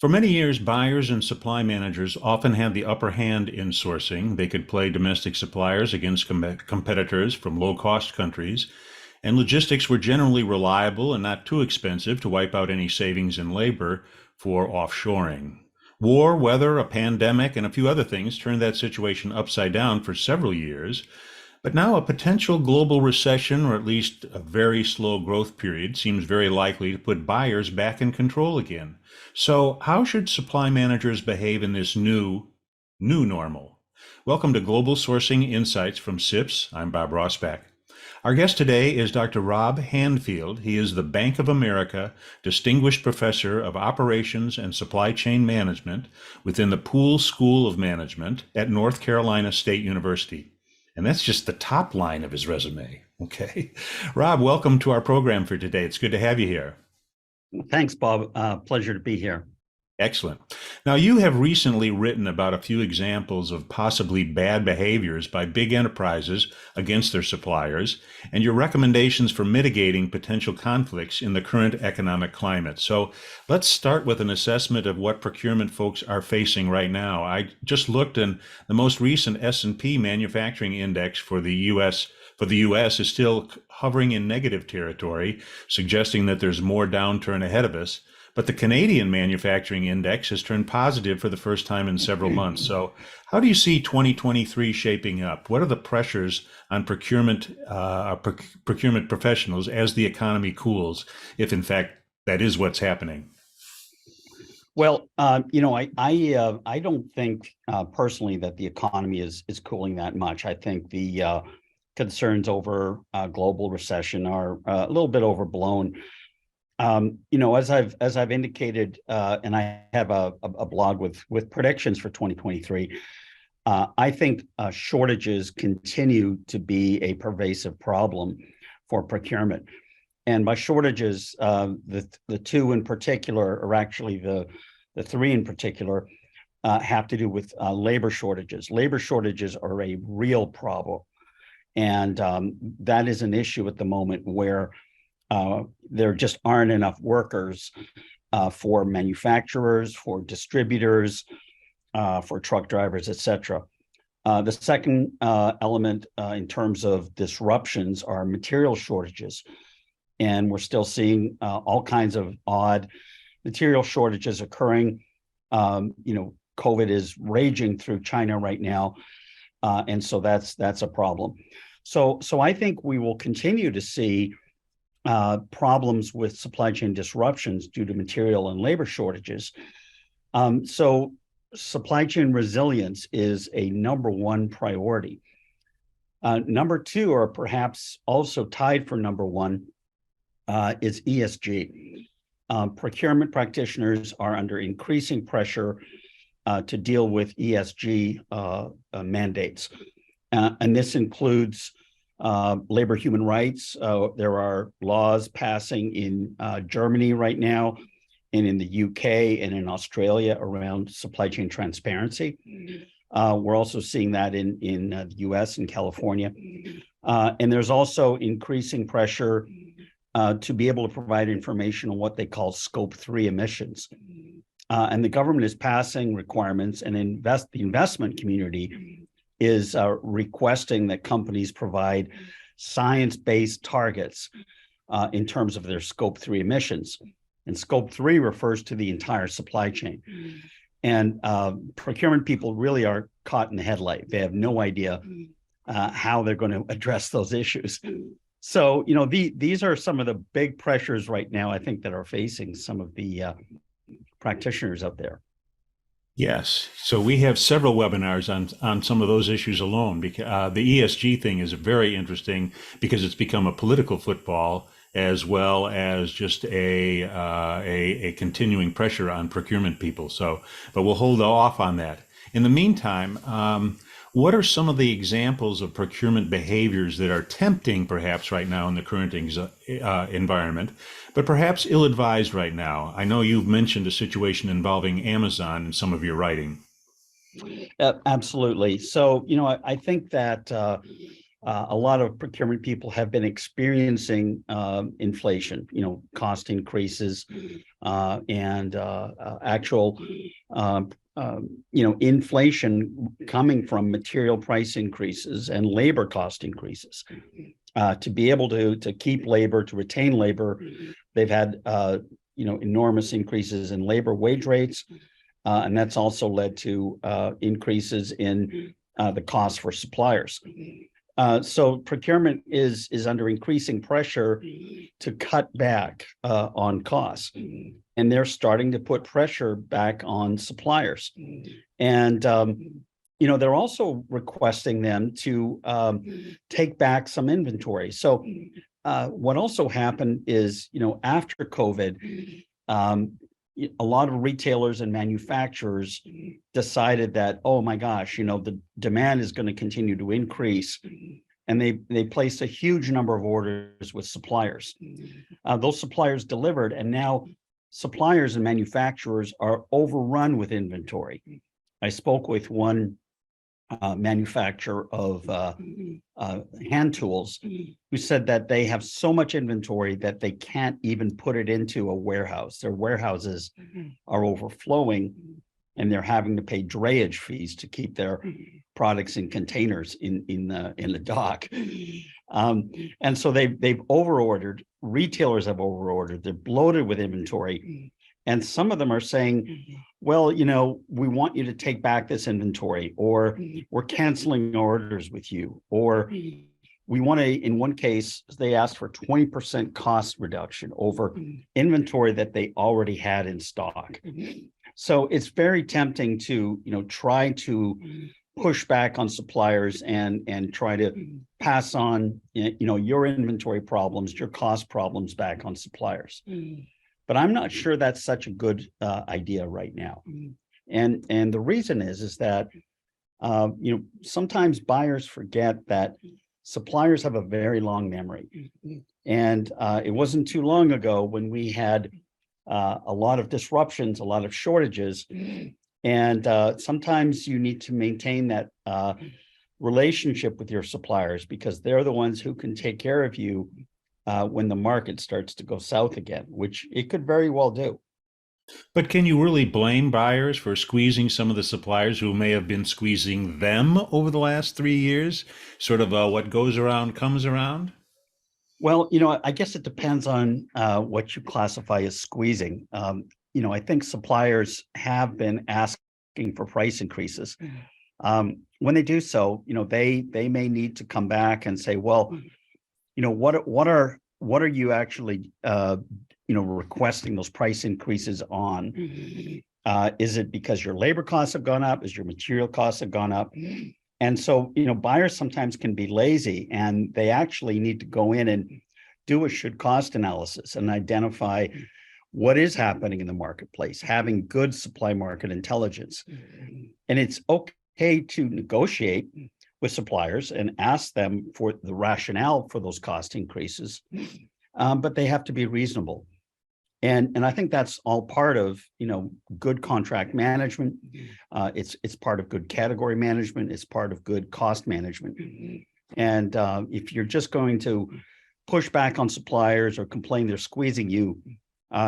For many years, buyers and supply managers often had the upper hand in sourcing. They could play domestic suppliers against competitors from low-cost countries, and logistics were generally reliable and not too expensive to wipe out any savings in labor for offshoring. War, weather, a pandemic, and a few other things turned that situation upside down for several years. But now a potential global recession, or at least a very slow growth period, seems very likely to put buyers back in control again. So, how should supply managers behave in this new normal? Welcome to Global Sourcing Insights from SIPS. I'm Bob Rossback. Our guest today is Dr. Rob Handfield. He is the Bank of America Distinguished Professor of Operations and Supply Chain Management within the Poole School of Management at North Carolina State University. And that's just the top line of his resume. Okay. Rob, welcome to our program for today. It's good to have you here. Thanks, Bob. Pleasure to be here. Excellent. Now, you have recently written about a few examples of possibly bad behaviors by big enterprises against their suppliers and your recommendations for mitigating potential conflicts in the current economic climate. So let's start with an assessment of what procurement folks are facing right now. I just looked, and the most recent S&P manufacturing index for the U.S. is still hovering in negative territory, suggesting that there's more downturn ahead of us. But the Canadian manufacturing index has turned positive for the first time in several months. So how do you see 2023 shaping up? What are the pressures on procurement professionals as the economy cools, if in fact that is what's happening? Well, I don't think personally that the economy is cooling that much. I think the concerns over global recession are a little bit overblown. As I've indicated, and I have a blog with predictions for 2023. I think shortages continue to be a pervasive problem for procurement, and by shortages, the two in particular, or actually the three in particular, have to do with labor shortages. Labor shortages are a real problem, and that is an issue at the moment where there just aren't enough workers for manufacturers, for distributors, for truck drivers, etc. The second element in terms of disruptions are material shortages. And we're still seeing all kinds of odd material shortages occurring. COVID is raging through China right now. And so that's a problem. So I think we will continue to see problems with supply chain disruptions due to material and labor shortages. So supply chain resilience is a number one priority. Number two, or perhaps also tied for number one, is ESG. Procurement practitioners are under increasing pressure to deal with ESG mandates. And this includes labor human rights. There are laws passing in Germany right now, and in the UK and in Australia around supply chain transparency. We're also seeing that in the US and California. And there's also increasing pressure to be able to provide information on what they call Scope 3 emissions. And the government is passing requirements, and the investment community is requesting that companies provide science-based targets in terms of their Scope 3 emissions. And Scope 3 refers to the entire supply chain. And procurement people really are caught in the headlight. They have no idea how they're going to address those issues. So, these are some of the big pressures right now, I think, that are facing some of the practitioners out there. Yes. So we have several webinars on some of those issues alone. Because the ESG thing is very interesting because it's become a political football as well as just a continuing pressure on procurement people. So, but we'll hold off on that. In the meantime, what are some of the examples of procurement behaviors that are tempting, perhaps right now in the current environment, but perhaps ill-advised right now? I know you've mentioned a situation involving Amazon in some of your writing. Absolutely. So, I think that a lot of procurement people have been experiencing inflation, cost increases, and actual, inflation coming from material price increases and labor cost increases. To be able to keep labor, to retain labor, they've had enormous increases in labor wage rates, and that's also led to increases in the cost for suppliers. So procurement is under increasing pressure to cut back on costs, and they're starting to put pressure back on suppliers. And they're also requesting them to take back some inventory. So what also happened is, after COVID, a lot of retailers and manufacturers decided that, oh my gosh, the demand is going to continue to increase. And they placed a huge number of orders with suppliers. Those suppliers delivered, and now suppliers and manufacturers are overrun with inventory. I spoke with one manufacturer of hand tools who said that they have so much inventory that they can't even put it into a warehouse. Their warehouses are overflowing, and they're having to pay drayage fees to keep their products in containers in the dock. And so they've overordered. Retailers have overordered. They're bloated with inventory. And some of them are saying, well, we want you to take back this inventory, or we're canceling orders with you, or we want to, in one case, they asked for 20% cost reduction over inventory that they already had in stock. So it's very tempting to, try to push back on suppliers and try to pass on, your inventory problems, your cost problems back on suppliers. But I'm not sure that's such a good idea right now. And the reason is that, sometimes buyers forget that suppliers have a very long memory. And it wasn't too long ago when we had a lot of disruptions, a lot of shortages. And sometimes you need to maintain that relationship with your suppliers, because they're the ones who can take care of you when the market starts to go south again, which it could very well do. But can you really blame buyers for squeezing some of the suppliers who may have been squeezing them over the last 3 years? Sort of what goes around comes around? Well, I guess it depends on what you classify as squeezing. I think suppliers have been asking for price increases. When they do so, they may need to come back and say, well, what are you actually requesting those price increases on? Is it because your labor costs have gone up? Is your material costs have gone up? And so, buyers sometimes can be lazy, and they actually need to go in and do a should cost analysis and identify what is happening in the marketplace, having good supply market intelligence. And it's okay to negotiate with suppliers and ask them for the rationale for those cost increases, but they have to be reasonable. And I think that's all part of good contract management. It's part of good category management. It's part of good cost management. And if you're just going to push back on suppliers or complain they're squeezing you,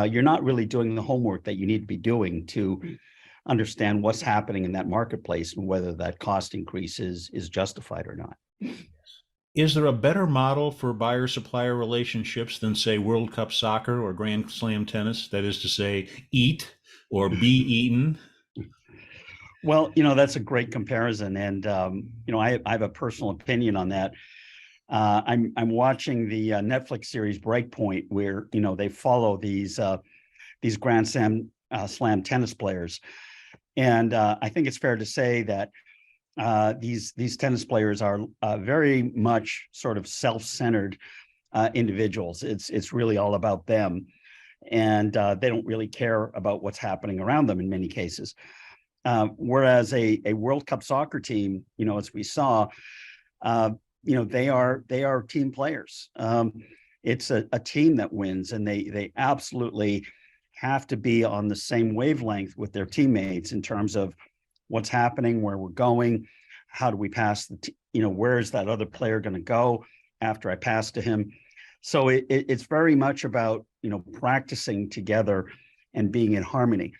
you're not really doing the homework that you need to be doing to understand what's happening in that marketplace and whether that cost increase is justified or not. Is there a better model for buyer-supplier relationships than, say, World Cup soccer or Grand Slam tennis? That is to say, eat or be eaten? Well, that's a great comparison. And, I have a personal opinion on that. I'm watching the Netflix series Breakpoint, where, they follow these Grand Slam tennis players. And I think it's fair to say that these tennis players are very much sort of self-centered individuals. It's really all about them, and they don't really care about what's happening around them in many cases. Whereas a World Cup soccer team, as we saw, they are team players. It's a team that wins, and they absolutely have to be on the same wavelength with their teammates in terms of what's happening, where we're going, how do we pass where is that other player going to go after I pass to him? So it's very much about, practicing together and being in harmony.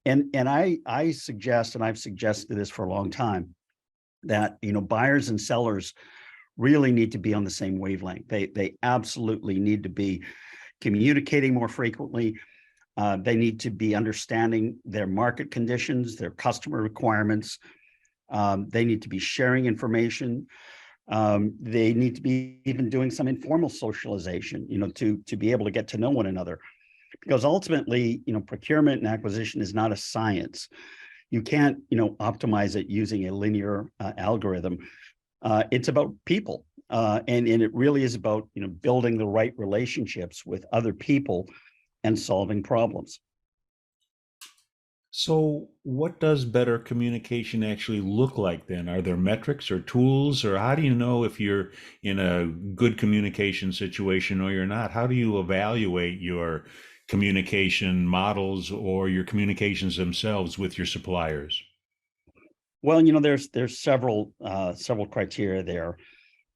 And I suggest, and I've suggested this for a long time, that, buyers and sellers really need to be on the same wavelength. They absolutely need to be communicating more frequently. They need to be understanding their market conditions, their customer requirements. They need to be sharing information. They need to be even doing some informal socialization, to be able to get to know one another. Because ultimately, procurement and acquisition is not a science. You can't, optimize it using a linear algorithm. It's about people. And it really is about, building the right relationships with other people and solving problems. So, what does better communication actually look like then? Are there metrics or tools, or how do you know if you're in a good communication situation or you're not? How do you evaluate your communication models or your communications themselves with your suppliers? Well, there's several criteria there.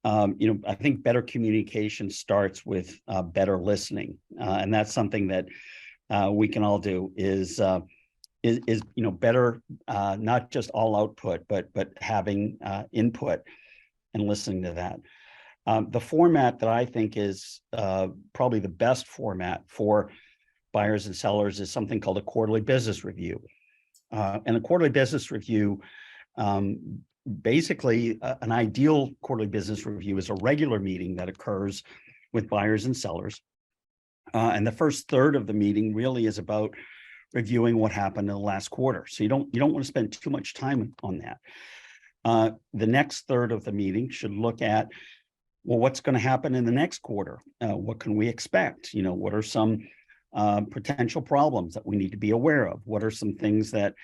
I think better communication starts with better listening, and that's something that we can all do. Is better, not just all output, but having input and listening to that. The format that I think is probably the best format for buyers and sellers is something called a quarterly business review. And a quarterly business review, basically, an ideal quarterly business review is a regular meeting that occurs with buyers and sellers. And the first third of the meeting really is about reviewing what happened in the last quarter. So you don't want to spend too much time on that. The next third of the meeting should look at, well, what's going to happen in the next quarter? What can we expect? What are some potential problems that we need to be aware of? What are some things that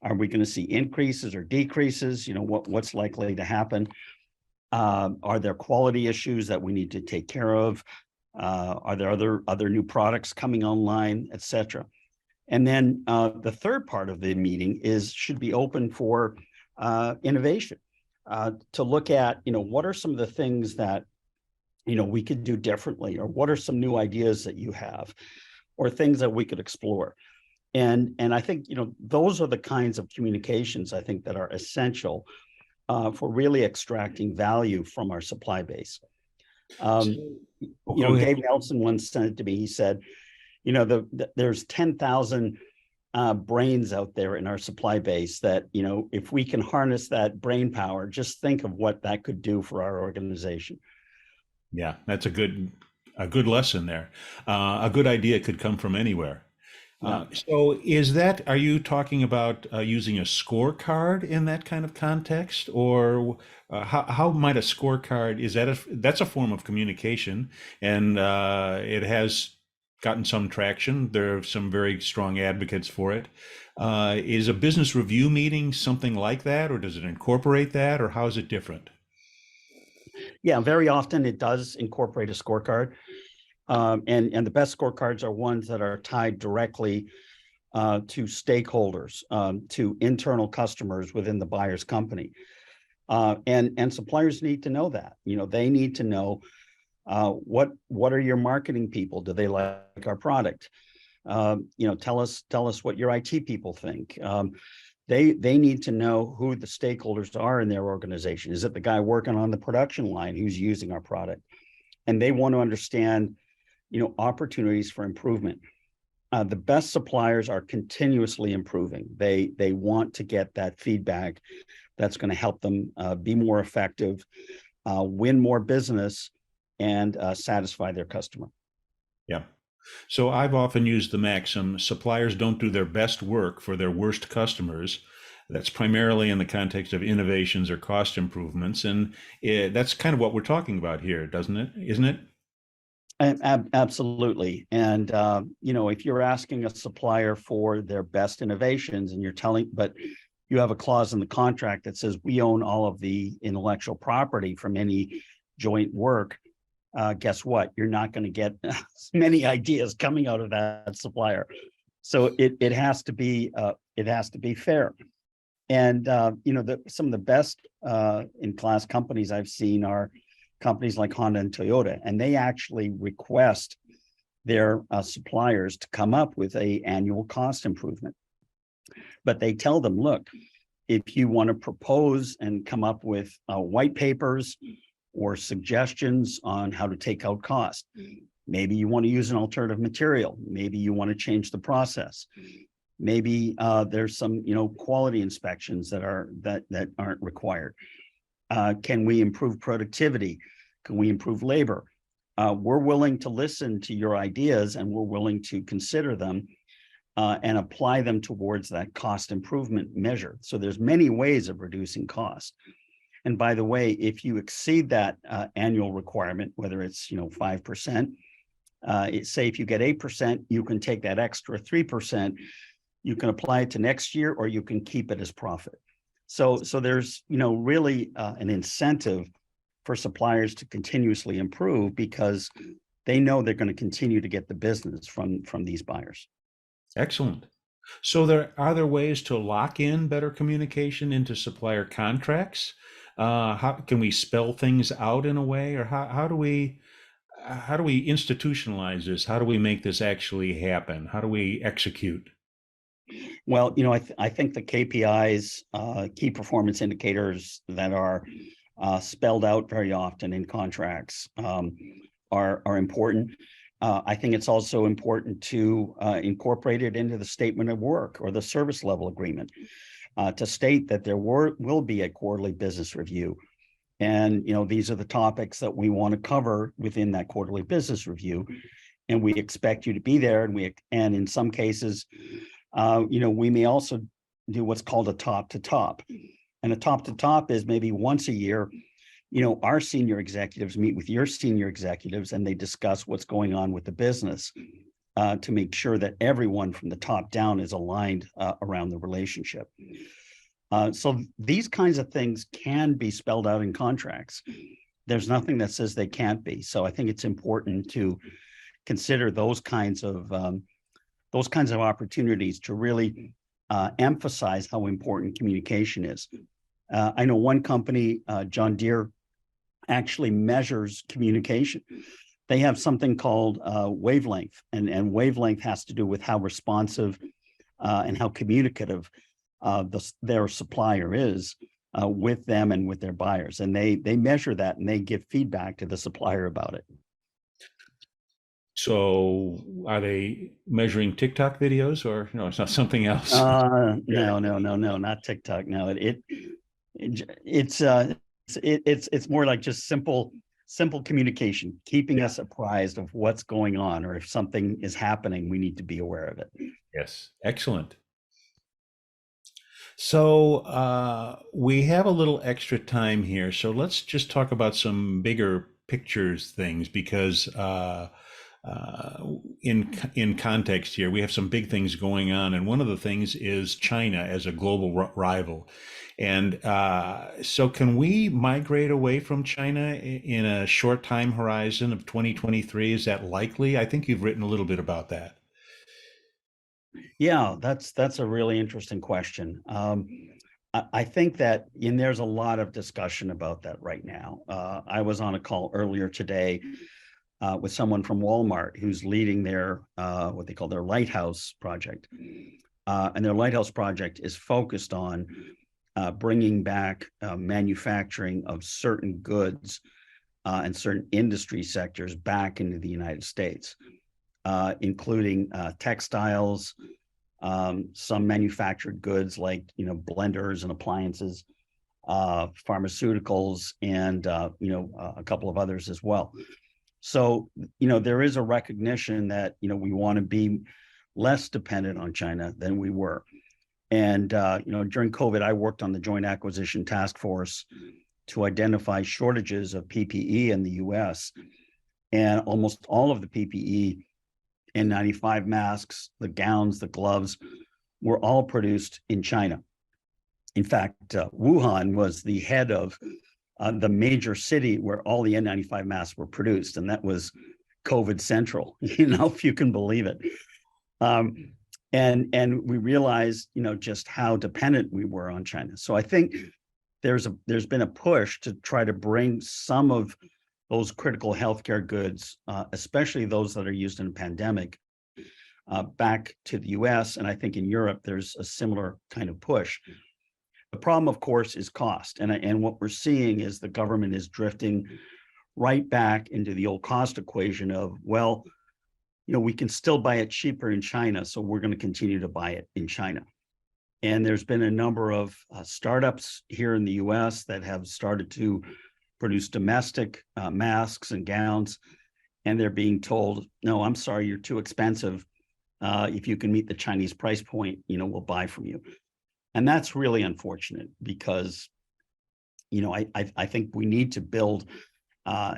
are we going to see increases or decreases? What's likely to happen? Are there quality issues that we need to take care of? Are there other new products coming online, et cetera? And then the third part of the meeting should be open for innovation, to look at, what are some of the things that, we could do differently, or what are some new ideas that you have, or things that we could explore. And I think, those are the kinds of communications I think that are essential for really extracting value from our supply base. So, go ahead. Dave Nelson once said to me, he said, there's 10,000 brains out there in our supply base that, if we can harness that brain power, just think of what that could do for our organization. Yeah, that's a good lesson there. A good idea could come from anywhere. Yeah. So are you talking about using a scorecard in that kind of context? Or how might a scorecard, that's a form of communication, and it has gotten some traction. There are some very strong advocates for it. Is a business review meeting something like that, or does it incorporate that, or how is it different? Yeah, very often it does incorporate a scorecard. And the best scorecards are ones that are tied directly to stakeholders, to internal customers within the buyer's company. And suppliers need to know that. They need to know what are your marketing people? Do they like our product? Tell us what your IT people think. They need to know who the stakeholders are in their organization. Is it the guy working on the production line who's using our product? And they want to understand, opportunities for improvement. The best suppliers are continuously improving. They want to get that feedback that's going to help them be more effective, win more business, and satisfy their customer. Yeah. So I've often used the maxim, suppliers don't do their best work for their worst customers. That's primarily in the context of innovations or cost improvements. And that's kind of what we're talking about here, doesn't it? Isn't it? Absolutely. And, if you're asking a supplier for their best innovations and but you have a clause in the contract that says we own all of the intellectual property from any joint work, guess what? You're not going to get many ideas coming out of that supplier. So it has to be fair. And some of the best in class companies I've seen are companies like Honda and Toyota, and they actually request their suppliers to come up with a annual cost improvement. But they tell them, look, if you want to propose and come up with white papers or suggestions on how to take out cost, maybe you want to use an alternative material, maybe you want to change the process, maybe there's some quality inspections that aren't required. Can we improve productivity? Can we improve labor? We're willing to listen to your ideas, and we're willing to consider them and apply them towards that cost improvement measure. So there's many ways of reducing cost. And by the way, if you exceed that annual requirement, whether it's 5%, say if you get 8%, you can take that extra 3%, you can apply it to next year, or you can keep it as profit. So there's really an incentive for suppliers to continuously improve, because they know they're going to continue to get the business from these buyers. Excellent. So are there ways to lock in better communication into supplier contracts? How can we spell things out in a way, or how do we institutionalize this? How do we make this actually happen? How do we execute? Well, I think the KPIs, key performance indicators that are spelled out very often in contracts are important. I think it's also important to incorporate it into the statement of work or the service level agreement to state that there will be a quarterly business review. And, these are the topics that we want to cover within that quarterly business review. And we expect you to be there. And in some cases, we may also do what's called a top to top. And a top to top is maybe once a year, our senior executives meet with your senior executives, and they discuss what's going on with the business to make sure that everyone from the top down is aligned around the relationship. So these kinds of things can be spelled out in contracts. There's nothing that says they can't be. So I think it's important to consider those kinds of opportunities to really emphasize how important communication is. I know one company, John Deere, actually measures communication. They have something called wavelength, and wavelength has to do with how responsive and how communicative their supplier is with them and with their buyers. And they measure that, and they give feedback to the supplier about it. So are they measuring TikTok videos, or it's not something else? No, not TikTok. No, it's more like just simple communication, keeping us apprised of what's going on, or if something is happening, we need to be aware of it. Yes, excellent. So we have a little extra time here, so let's just talk about some bigger pictures things, because in context here, we have some big things going on, and one of the things is China as a global rival. And so can we migrate away from China in a short time horizon of 2023? Is that likely? I think you've written a little bit about that. Yeah, that's a really interesting question. I think that there's a lot of discussion about that right now. I was on a call earlier today with someone from Walmart who's leading their what they call their Lighthouse project. And their Lighthouse project is focused on bringing back manufacturing of certain goods and certain industry sectors back into the United States, including textiles, some manufactured goods like blenders and appliances, pharmaceuticals, and a couple of others as well. So there is a recognition that we want to be less dependent on China than we were. And during COVID, I worked on the Joint Acquisition Task Force to identify shortages of PPE in the U.S. And almost all of the PPE, N95 masks, the gowns, the gloves, were all produced in China. In fact, Wuhan was the head of the major city where all the N95 masks were produced, and that was COVID central, if you can believe it. and we realized, just how dependent we were on China. So I think there's been a push to try to bring some of those critical healthcare goods, especially those that are used in a pandemic, back to the US. And I think in Europe, there's a similar kind of push. The problem, of course, is cost. And what we're seeing is the government is drifting right back into the old cost equation of, well, we can still buy it cheaper in China, so we're going to continue to buy it in China. And there's been a number of startups here in the US that have started to produce domestic masks and gowns, and they're being told, no, I'm sorry, you're too expensive. If you can meet the Chinese price point, we'll buy from you. And that's really unfortunate because, I think we need to build,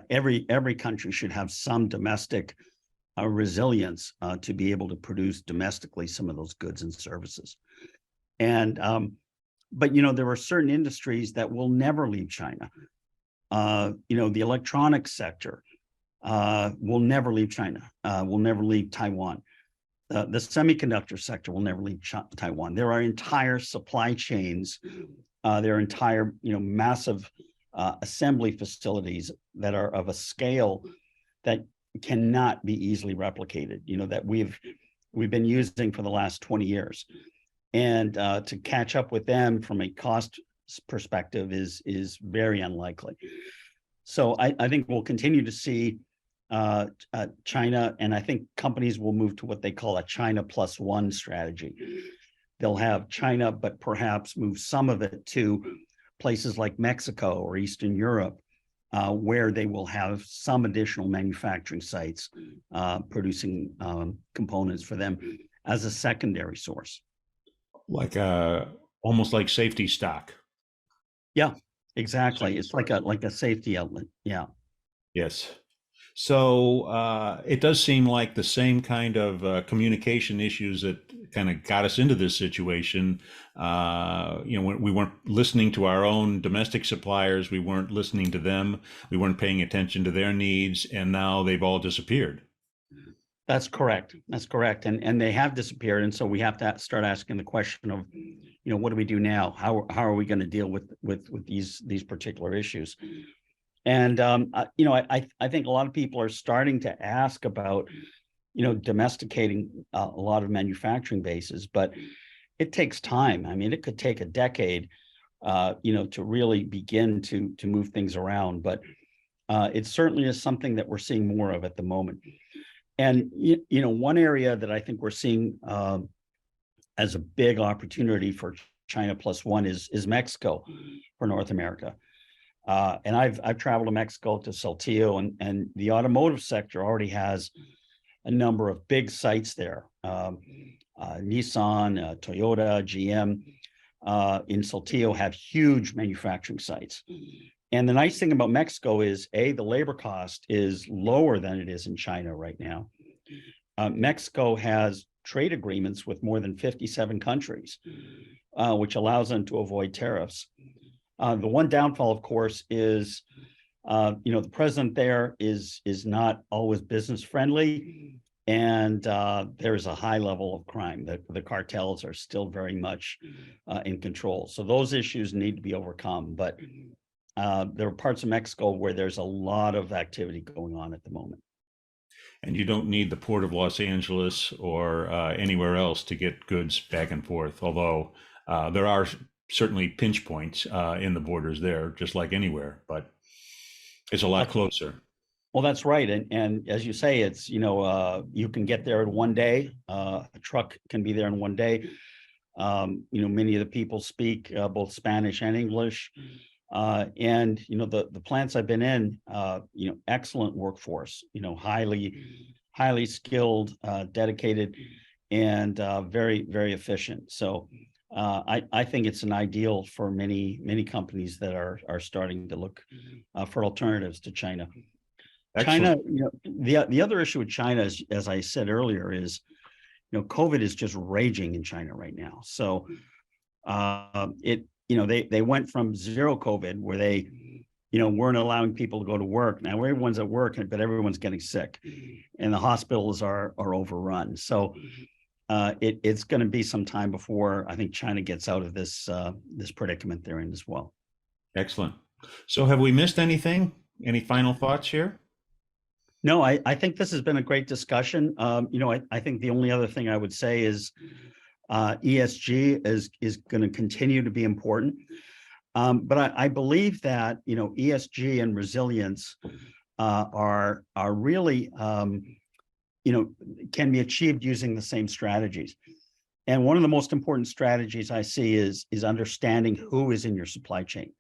every country should have some domestic resilience to be able to produce domestically some of those goods and services. And, but, there are certain industries that will never leave China. The electronics sector will never leave China, will never leave Taiwan. The semiconductor sector will never leave Taiwan. There are entire supply chains, there are entire, massive assembly facilities that are of a scale that cannot be easily replicated, that we've been using for the last 20 years. And to catch up with them from a cost perspective is very unlikely. So I think we'll continue to see China, and I think companies will move to what they call a China plus one strategy. They'll have China, but perhaps move some of it to places like Mexico or Eastern Europe, where they will have some additional manufacturing sites producing components for them as a secondary source. Like almost like safety stock. Yeah, exactly. It's like a safety outlet. Yeah. Yes. So it does seem like the same kind of communication issues that kind of got us into this situation. When we weren't listening to our own domestic suppliers, we weren't listening to them, we weren't paying attention to their needs, and now they've all disappeared. That's correct. That's correct. And they have disappeared. And so we have to start asking the question of, what do we do now? How are we going to deal with these particular issues? And I think a lot of people are starting to ask about, domesticating a lot of manufacturing bases, but it takes time. I mean, it could take a decade, to really begin to move things around. But it certainly is something that we're seeing more of at the moment. And one area that I think we're seeing as a big opportunity for China plus one is Mexico for North America. And I've traveled to Mexico, to Saltillo, and the automotive sector already has a number of big sites there. Nissan, Toyota, GM in Saltillo have huge manufacturing sites. And the nice thing about Mexico is, the labor cost is lower than it is in China right now. Mexico has trade agreements with more than 57 countries, which allows them to avoid tariffs. The one downfall, of course, is, the president there is not always business friendly, and there is a high level of crime. The cartels are still very much in control. So those issues need to be overcome. But there are parts of Mexico where there's a lot of activity going on at the moment. And you don't need the port of Los Angeles or anywhere else to get goods back and forth, although there are certainly pinch points in the borders there, just like anywhere, but it's a lot closer. Well, that's right. And as you say, it's, you can get there in one day. A truck can be there in one day. Many of the people speak both Spanish and English. And, the plants I've been in, excellent workforce, highly skilled, dedicated, and very, very efficient. So I think it's an ideal for many companies that are starting to look for alternatives to China. Excellent. China, the other issue with China is, as I said earlier, is, COVID is just raging in China right now. So they went from zero COVID, where they, weren't allowing people to go to work. Now everyone's at work, but everyone's getting sick, and the hospitals are overrun. So it's going to be some time before I think China gets out of this predicament they're in as well. Excellent. So have we missed anything? Any final thoughts here? No, I think this has been a great discussion. I think the only other thing I would say is ESG is going to continue to be important. But I believe that ESG and resilience are really can be achieved using the same strategies. And one of the most important strategies I see is understanding who is in your supply chain.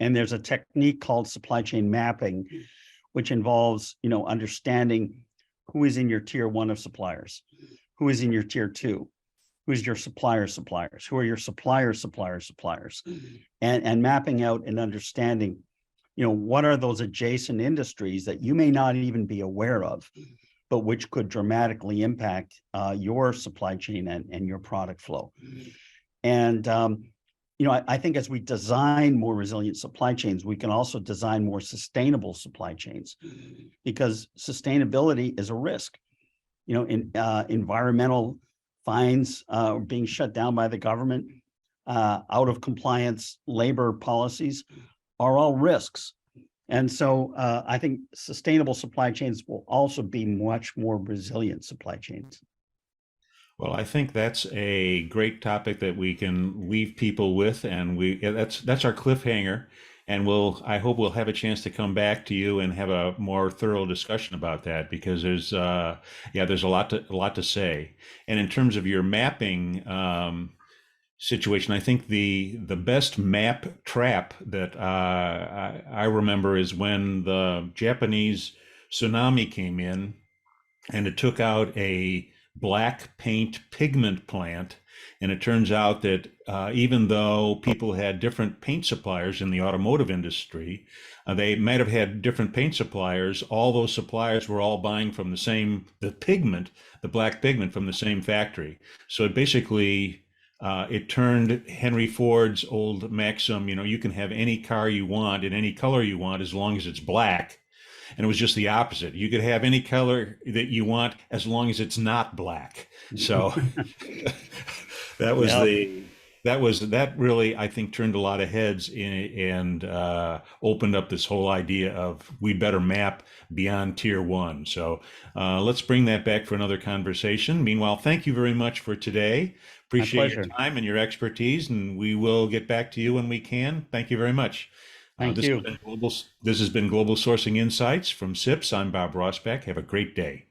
And there's a technique called supply chain mapping, which involves understanding who is in your tier 1 of suppliers, who is in your tier 2, who's your suppliers, who are your suppliers, and mapping out and understanding, what are those adjacent industries that you may not even be aware of, but which could dramatically impact your supply chain and your product flow. And I think as we design more resilient supply chains, we can also design more sustainable supply chains, because sustainability is a risk. Environmental fines being shut down by the government, out of compliance labor policies are all risks. And so I think sustainable supply chains will also be much more resilient supply chains. Well, I think that's a great topic that we can leave people with, and that's our cliffhanger. And I hope we'll have a chance to come back to you and have a more thorough discussion about that, because there's a lot to say. And in terms of your mapping situation, I think the best map trap that I remember is when the Japanese tsunami came in, and it took out a black paint pigment plant. And it turns out that even though people had different paint suppliers in the automotive industry, they might have had different paint suppliers. All those suppliers were all buying from the black pigment from the same factory. So it basically, it turned Henry Ford's old maxim, you can have any car you want in any color you want as long as it's black. And it was just the opposite. You could have any color that you want as long as it's not black. So that was that really, I think, turned a lot of heads and opened up this whole idea of we better map beyond tier 1. So let's bring that back for another conversation. Meanwhile, thank you very much for today. Appreciate your time and your expertise, and we will get back to you when we can. Thank you very much. Thank you. This has been Global Sourcing Insights from SIPS. I'm Bob Rossbeck. Have a great day.